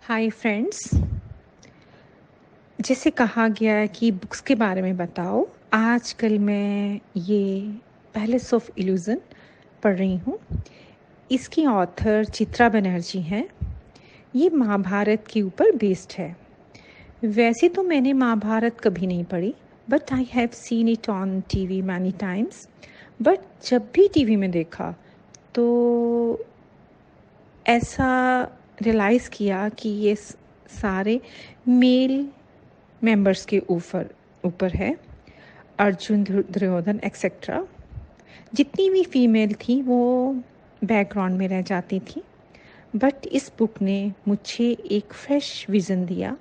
Hi friends. जैसे कहा गया है कि बुक्स के बारे में बताओ, आजकल मैं ये पैलेस ऑफ इल्यूज़न पढ़ रही हूँ। इसकी ऑथर चित्रा बनर्जी हैं। ये महाभारत के ऊपर बेस्ड है। वैसे तो मैंने महाभारत कभी नहीं पढ़ी, but I have seen it on TV many times. But जब भी टीवी में देखा तो ऐसा रियलाइज़ किया कि ये सारे मेल मेंबर्स के ऊपर है। अर्जुन, दुर्योधन एक्सेट्रा। जितनी भी फीमेल थी वो बैकग्राउंड में रह जाती थी। बट इस बुक ने मुझे एक फ्रेश विज़न दिया।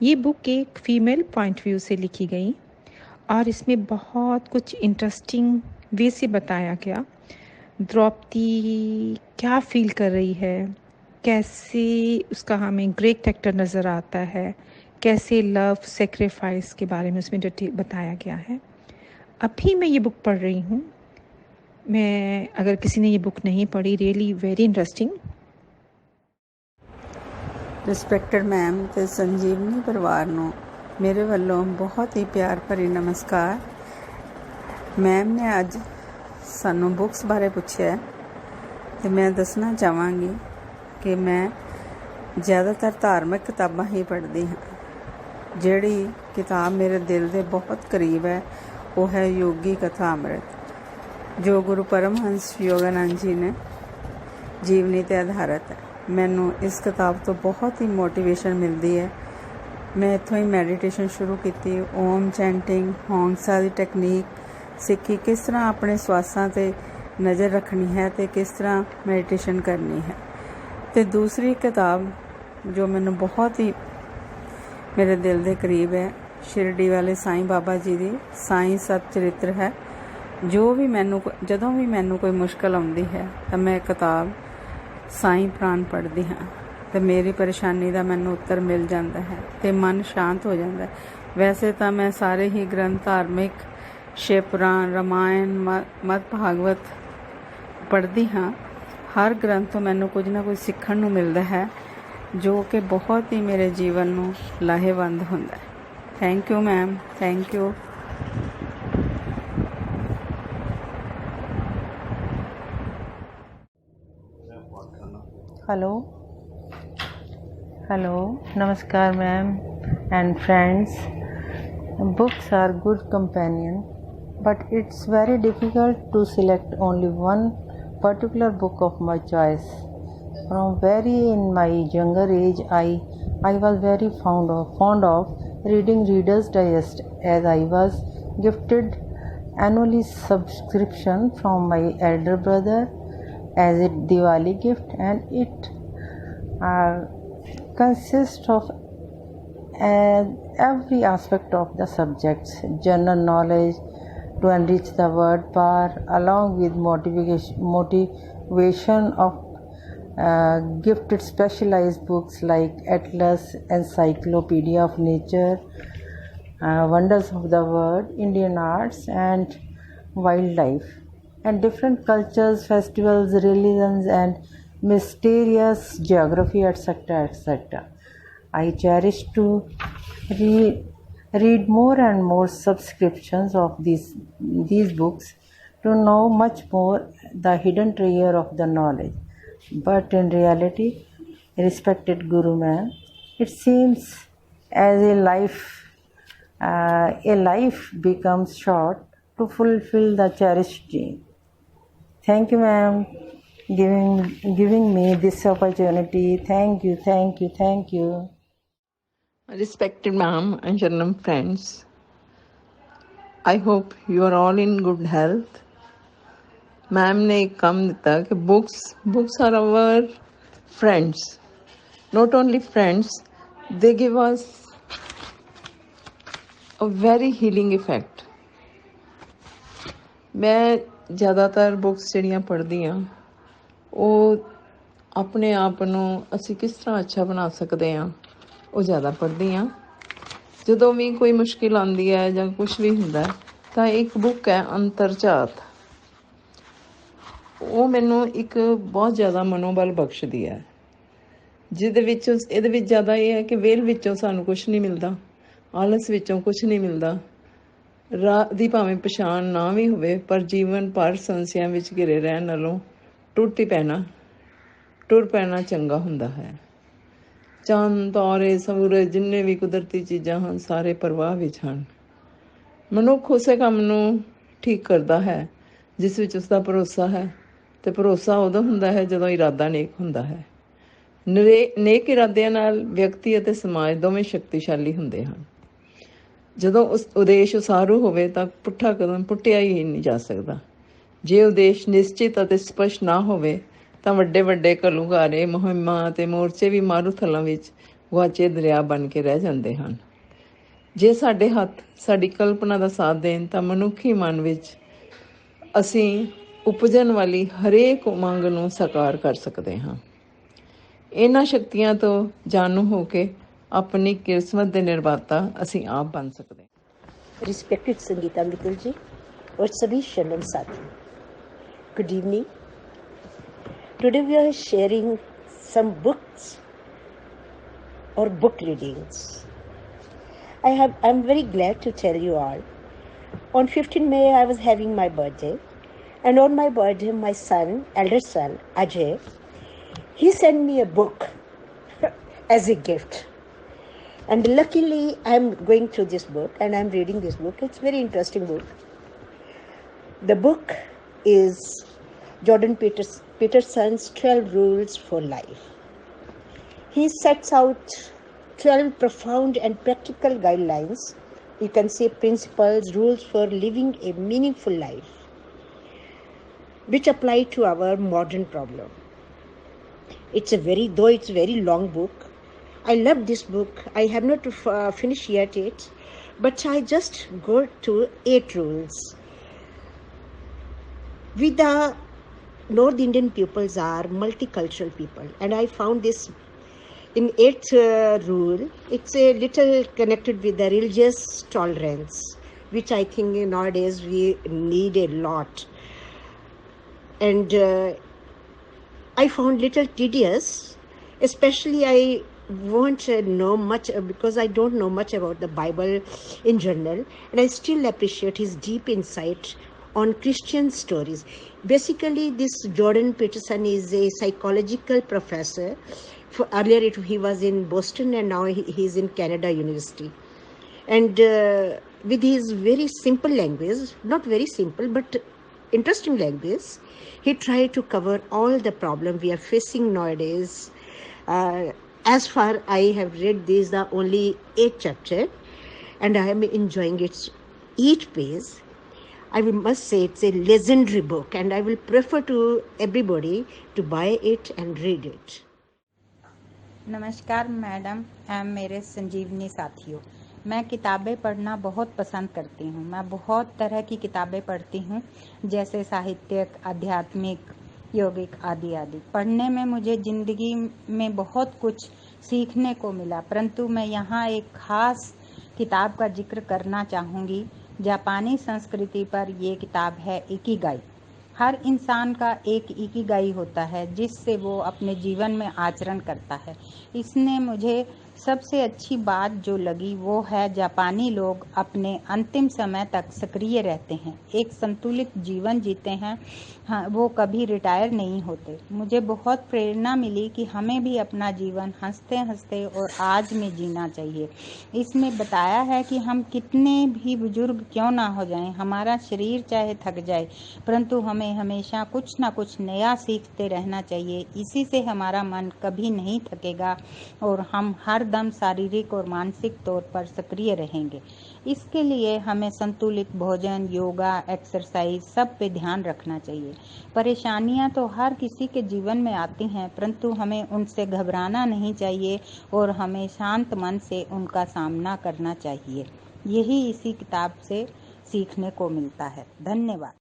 ये बुक एक फ़ीमेल पॉइंट व्यू से लिखी गई और इसमें बहुत कुछ इंटरेस्टिंग वे से बताया गया। द्रौपदी क्या फील कर रही है, कैसे उसका हमें ग्रेट कैरेक्टर नज़र आता है, कैसे लव सेक्रीफाइस के बारे में उसमें डिटेल बताया गया है। अभी मैं ये बुक पढ़ रही हूँ। मैं अगर किसी ने ये बुक नहीं पढ़ी, really very interesting. Respected ma'am ਤੇ ਸੰਜੀਵਨੀ ਪਰਿਵਾਰ ਨੂੰ ਮੇਰੇ ਵੱਲੋਂ ਬਹੁਤ ਹੀ ਪਿਆਰ ਭਰੀ ਨਮਸਕਾਰ। ਮੈਮ ਨੇ ਅੱਜ ਸਾਨੂੰ ਬੁੱਕਸ ਬਾਰੇ ਪੁੱਛਿਆ ਤੇ ਮੈਂ ਦੱਸਣਾ ਚਾਹਾਂਗੀ ਕਿ ਮੈਂ ਜ਼ਿਆਦਾਤਰ ਧਾਰਮਿਕ ਕਿਤਾਬਾਂ ਹੀ ਪੜ੍ਹਦੀ ਹਾਂ। ਜਿਹੜੀ ਕਿਤਾਬ ਮੇਰੇ ਦਿਲ ਦੇ ਬਹੁਤ ਕਰੀਬ ਹੈ ਉਹ ਹੈ ਯੋਗੀ ਕਥਾ ਅੰਮ੍ਰਿਤ, ਜੋ ਗੁਰੂ ਪਰਮਹੰਸ ਯੋਗਾਨੰਦ ਜੀ ਨੇ ਜੀਵਨੀ 'ਤੇ ਆਧਾਰਿਤ ਹੈ। ਮੈਨੂੰ ਇਸ ਕਿਤਾਬ ਤੋਂ ਬਹੁਤ ਹੀ ਮੋਟੀਵੇਸ਼ਨ ਮਿਲਦੀ ਹੈ। ਮੈਂ ਇੱਥੋਂ ਹੀ ਮੈਡੀਟੇਸ਼ਨ ਸ਼ੁਰੂ ਕੀਤੀ। ਓਮ ਚੈਂਟਿੰਗ, ਹੌਂਸਾ ਦੀ ਟੈਕਨੀਕ ਸਿੱਖੀ, ਕਿਸ ਤਰ੍ਹਾਂ ਆਪਣੇ ਸਵਾਸਾਂ 'ਤੇ ਨਜ਼ਰ ਰੱਖਣੀ ਹੈ ਅਤੇ ਕਿਸ ਤਰ੍ਹਾਂ ਮੈਡੀਟੇਸ਼ਨ ਕਰਨੀ ਹੈ। ਅਤੇ ਦੂਸਰੀ ਕਿਤਾਬ ਜੋ ਮੈਨੂੰ ਬਹੁਤ ਹੀ ਮੇਰੇ ਦਿਲ ਦੇ ਕਰੀਬ ਹੈ, ਸ਼ਿਰਡੀ ਵਾਲੇ ਸਾਈਂ ਬਾਬਾ ਜੀ ਦੀ ਸਾਈਂ ਸਤ ਚਰਿੱਤਰ ਹੈ। ਜਦੋਂ ਵੀ ਮੈਨੂੰ ਕੋਈ ਮੁਸ਼ਕਿਲ ਆਉਂਦੀ ਹੈ ਤਾਂ ਮੈਂ ਕਿਤਾਬ ਸਾਈਂ ਪ੍ਰਾਨ ਪੜ੍ਹਦੀ ਹਾਂ ਅਤੇ ਮੇਰੀ ਪਰੇਸ਼ਾਨੀ ਦਾ ਮੈਨੂੰ ਉੱਤਰ ਮਿਲ ਜਾਂਦਾ ਹੈ ਅਤੇ ਮਨ ਸ਼ਾਂਤ ਹੋ ਜਾਂਦਾ ਹੈ। ਵੈਸੇ ਤਾਂ ਮੈਂ ਸਾਰੇ ਹੀ ਗ੍ਰੰਥ ਧਾਰਮਿਕ, ਸ਼ਿਵ ਪੁਰਾਣ, ਰਾਮਾਇਣ, ਮਦ ਭਾਗਵਤ ਪੜ੍ਹਦੀ ਹਾਂ। ਹਰ ਗ੍ਰੰਥ ਤੋਂ ਮੈਨੂੰ ਕੁਝ ਨਾ ਕੁਝ ਸਿੱਖਣ ਨੂੰ ਮਿਲਦਾ ਹੈ ਜੋ ਕਿ ਬਹੁਤ ਹੀ ਮੇਰੇ ਜੀਵਨ ਨੂੰ ਲਾਹੇਵੰਦ ਹੁੰਦਾ ਹੈ। Thank you ma'am, thank you. Hello, Namaskar ma'am and friends. Books are good companion, but it's very difficult to select only one particular book of my choice. From very in my younger age, I was very fond of reading Reader's Digest, as I was gifted annually subscription from my elder brother as a Diwali gift, and it consists of every aspect of the subjects, general knowledge to enrich the word power, along with motivation of gifted specialized books like Atlas, Encyclopedia of Nature, Wonders of the World, Indian Arts and Wildlife, and different cultures, festivals, religions and mysterious geography, etc., etc. I cherish to read more and more subscriptions of these books to know much more the hidden treasure of the knowledge. But in reality, respected Guru man, it seems as a life becomes short to fulfill the cherished dream. Thank you, ma'am, giving me this opportunity. Thank you, thank you, thank you. Respected ma'am and Sharanam friends, I hope you are all in good health. Ma'am ने एक काम दिता कि books are our friends. Not only friends, they give us a very healing effect. मैं ज़्यादातर books ਜਿਹੜੀਆਂ ਪੜ੍ਹਦੀ ਹਾਂ ਉਹ ਆਪਣੇ ਆਪ ਨੂੰ ਅਸੀਂ ਕਿਸ ਤਰ੍ਹਾਂ ਅੱਛਾ ਬਣਾ ਸਕਦੇ ਹਾਂ ਉਹ ਜ਼ਿਆਦਾ ਪੜ੍ਹਦੀ ਹਾਂ। ਜਦੋਂ ਵੀ ਕੋਈ ਮੁਸ਼ਕਿਲ ਆਉਂਦੀ ਹੈ ਜਾਂ ਕੁਛ ਵੀ ਹੁੰਦਾ ਤਾਂ ਇੱਕ ਬੁੱਕ ਹੈ ਅੰਤਰਝਾਤ, ਉਹ ਮੈਨੂੰ ਇੱਕ ਬਹੁਤ ਜ਼ਿਆਦਾ ਮਨੋਬਲ ਬਖਸ਼ਦੀ ਹੈ। ਜਿਹਦੇ ਵਿੱਚ ਇਹਦੇ ਵਿੱਚ ਜ਼ਿਆਦਾ ਇਹ ਹੈ ਕਿ ਵਿਹਲ ਵਿੱਚੋਂ ਸਾਨੂੰ ਕੁਛ ਨਹੀਂ ਮਿਲਦਾ, ਆਲਸ ਵਿੱਚੋਂ ਕੁਛ ਨਹੀਂ ਮਿਲਦਾ। ਰਾਹ ਦੀ ਭਾਵੇਂ ਪਛਾਣ ਨਾ ਵੀ ਹੋਵੇ, ਪਰ ਜੀਵਨ ਭਰ ਸੰਸਿਆਂ ਵਿੱਚ ਘਿਰੇ ਰਹਿਣ ਨਾਲੋਂ ਟੁਰ ਪੈਣਾ ਚੰਗਾ ਹੁੰਦਾ ਹੈ। ਚੰਦ, ਤਾਰੇ, ਸੂਰਜ, ਜਿੰਨੇ ਵੀ ਕੁਦਰਤੀ ਚੀਜ਼ਾਂ ਹਨ, ਸਾਰੇ ਪ੍ਰਵਾਹ ਵਿੱਚ ਹਨ। ਮਨੁੱਖ ਉਸੇ ਕੰਮ ਨੂੰ ਠੀਕ ਕਰਦਾ ਹੈ ਜਿਸ ਵਿੱਚ ਉਸਦਾ ਭਰੋਸਾ ਹੈ, ਤੇ ਭਰੋਸਾ ਉਦੋਂ ਹੁੰਦਾ ਹੈ ਜਦੋਂ ਇਰਾਦਾ ਨੇਕ ਹੁੰਦਾ ਹੈ। ਨੇਕ ਇਰਾਦਿਆਂ ਨਾਲ ਵਿਅਕਤੀ ਅਤੇ ਸਮਾਜ ਦੋਵੇਂ ਸ਼ਕਤੀਸ਼ਾਲੀ ਹੁੰਦੇ ਹਨ। ਜਦੋਂ ਉਸ ਉਦੇਸ਼ ਉਸਾਰੂ ਹੋਵੇ ਤਾਂ ਪੁੱਠਾ ਕਦਮ ਪੁੱਟਿਆ ਹੀ ਨਹੀਂ ਜਾ ਸਕਦਾ। ਜੇ ਉਦੇਸ਼ ਨਿਸ਼ਚਿਤ ਅਤੇ ਸਪਸ਼ਟ ਨਾ ਹੋਵੇ ਤਾਂ ਵੱਡੇ ਵੱਡੇ ਘੱਲੂਘਾਰੇ, ਮੁਹਿੰਮਾਂ ਅਤੇ ਮੋਰਚੇ ਵੀ ਮਾਰੂਥਲਾਂ ਵਿੱਚ ਗੁਆਚੇ ਦਰਿਆ ਬਣ ਕੇ ਰਹਿ ਜਾਂਦੇ ਹਨ। ਜੇ ਸਾਡੇ ਹੱਥ ਸਾਡੀ ਕਲਪਨਾ ਦਾ ਸਾਥ ਦੇਣ ਤਾਂ ਮਨੁੱਖੀ ਮਨ ਵਿੱਚ ਅਸੀਂ ਉਪਜਣ ਵਾਲੀ ਹਰੇਕ ਉਮੰਗ ਨੂੰ ਸਾਕਾਰ ਕਰ ਸਕਦੇ ਹਾਂ। ਇਹਨਾਂ ਸ਼ਕਤੀਆਂ ਤੋਂ ਜਾਣੂ ਹੋ ਕੇ अपनी किस्मत के निर्माता असी आप बन सकते हैं। रिस्पेक्टेड संगीता मित्तल जी और सभी शरणम साथी, good evening. Today we are sharing some books और book readings. I am very glad to tell you all. On 15 May I was having my birthday, and on my birthday my son, elder son Ajay, he sent me a book as a gift. And luckily I am going through this book and I am reading this book. It's a very interesting book. The book is Jordan Peterson's 12 Rules for Life. He sets out 12 profound and practical guidelines, you can say principles, rules for living a meaningful life, which apply to our modern problem. It's a very long book. I love this book. I have not finished yet it, but I just go to 8 rules. We the North Indian peoples are multicultural people, and I found this in 8th rule. It's a little connected with the religious tolerance, which I think nowadays we need a lot. And I found little tedious, especially I won't know much because I don't know much about the Bible in general, and I still appreciate his deep insight on Christian stories. Basically, this Jordan Peterson is a psychological professor. Earlier he was in Boston, and now he is in Canada University. And with his very simple language, not very simple but interesting language, he tried to cover all the problems we are facing nowadays. As far I have read, these are only 8 chapters, and I am enjoying each page. I must say it's a legendary book, and I will prefer to everybody to buy it and read it. नमस्कार madam एवं मेरे संजीवनी साथियों, मैं किताबें पढ़ना बहुत पसंद करती हूँ। मैं बहुत तरह की किताबें पढ़ती हूँ, जैसे साहित्यिक, आध्यात्मिक, यौगिक आदि आदि। पढ़ने में मुझे जिंदगी में बहुत कुछ सीखने को मिला, परंतु मैं यहाँ एक खास किताब का जिक्र करना चाहूँगी। जापानी संस्कृति पर ये किताब है इकिगाई। हर इंसान का एक इकिगाई होता है जिससे वो अपने जीवन में आचरण करता है। इसने मुझे सबसे अच्छी बात जो लगी वो है जापानी लोग अपने अंतिम समय तक सक्रिय रहते हैं, एक संतुलित जीवन जीते हैं। हाँ, वो कभी रिटायर नहीं होते। मुझे बहुत प्रेरणा मिली कि हमें भी अपना जीवन हंसते हंसते और आज में जीना चाहिए। इसमें बताया है कि हम कितने भी बुजुर्ग क्यों ना हो जाएं, हमारा शरीर चाहे थक जाए, परंतु हमें हमेशा कुछ ना कुछ नया सीखते रहना चाहिए। इसी से हमारा मन कभी नहीं थकेगा और हम हर दम शारीरिक और मानसिक तौर पर सक्रिय रहेंगे। इसके लिए हमें संतुलित भोजन, योगा, एक्सरसाइज सब पे ध्यान रखना चाहिए। परेशानियां तो हर किसी के जीवन में आती हैं, परंतु हमें उनसे घबराना नहीं चाहिए और हमें शांत मन से उनका सामना करना चाहिए। यही इसी किताब से सीखने को मिलता है। धन्यवाद।